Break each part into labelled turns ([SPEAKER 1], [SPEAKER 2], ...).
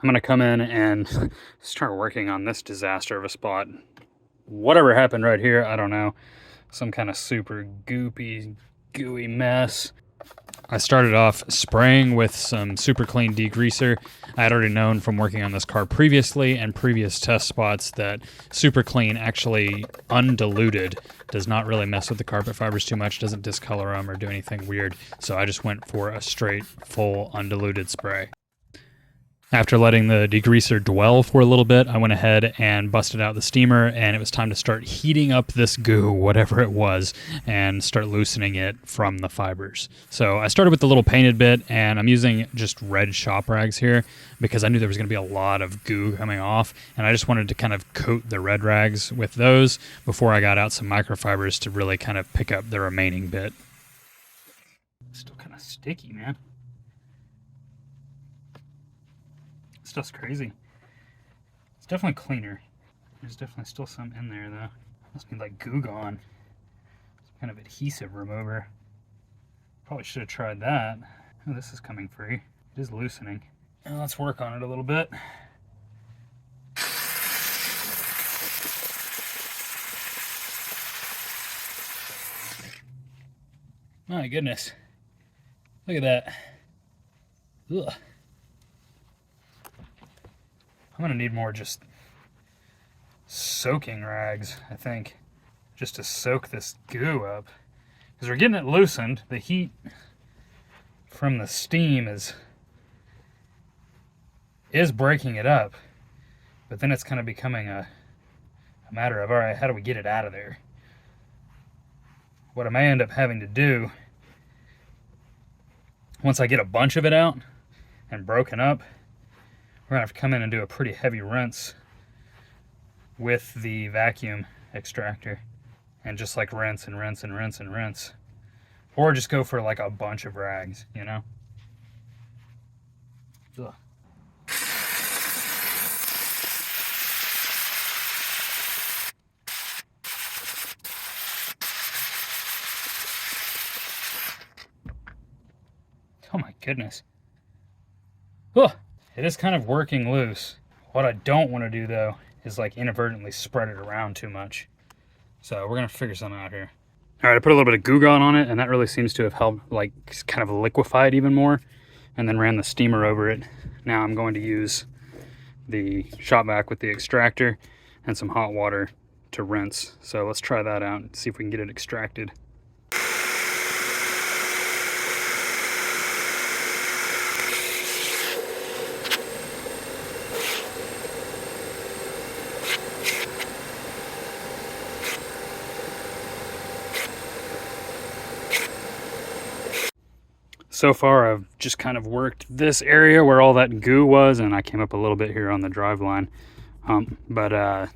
[SPEAKER 1] I'm gonna come in and start working on this disaster of a spot. Whatever happened right here, I don't know. Some kind of super goopy, gooey mess. I started off spraying with some super clean degreaser. I had already known from working on this car previously and previous test spots that super clean, actually undiluted, does not really mess with the carpet fibers too much, doesn't discolor them or do anything weird. So I just went for a straight, full, undiluted spray. After letting the degreaser dwell for a little bit, I went ahead and busted out the steamer, and it was time to start heating up this goo, whatever it was, and start loosening it from the fibers. So I started with the little painted bit, and I'm using just red shop rags here because I knew there was going to be a lot of goo coming off, and I just wanted to kind of coat the red rags with those before I got out some microfibers to really kind of pick up the remaining bit. Still kind of sticky, man. Stuff's crazy. It's definitely cleaner. There's definitely still some in there though. Must be like Goo Gone. Some kind of adhesive remover. Probably should have tried that. Oh, this is coming free. It is loosening. Now let's work on it a little bit. My goodness. Look at that. Ugh. I'm gonna need more just soaking rags, I think, just to soak this goo up. Because we're getting it loosened. The heat from the steam is breaking it up. But then it's kind of becoming a matter of, all right, how do we get it out of there? What I may end up having to do, once I get a bunch of it out and broken up, we're gonna have to come in and do a pretty heavy rinse with the vacuum extractor and just like rinse and rinse and rinse and rinse. Or just go for like a bunch of rags, you know? Ugh. Oh my goodness. Ugh. It is kind of working loose. What I don't want to do though is like inadvertently spread it around too much. So we're gonna figure something out here. All right, I put a little bit of Goo Gone on it, and that really seems to have helped like kind of liquefy it even more, and then ran the steamer over it. Now I'm going to use the shop vac with the extractor and some hot water to rinse. So let's try that out and see if we can get it extracted. So far, I've just kind of worked this area where all that goo was, and I came up a little bit here on the drive line. But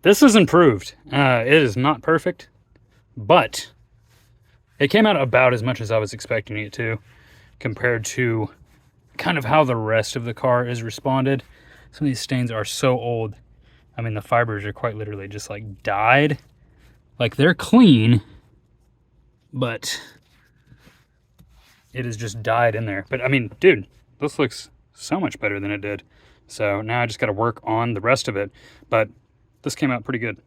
[SPEAKER 1] this is improved. It is not perfect, but it came out about as much as I was expecting it to, compared to kind of how the rest of the car is responded. Some of these stains are so old. I mean, the fibers are quite literally just like dyed. Like, they're clean, but it is just dyed in there. But I mean, dude, this looks so much better than it did. So now I just got to work on the rest of it. But this came out pretty good.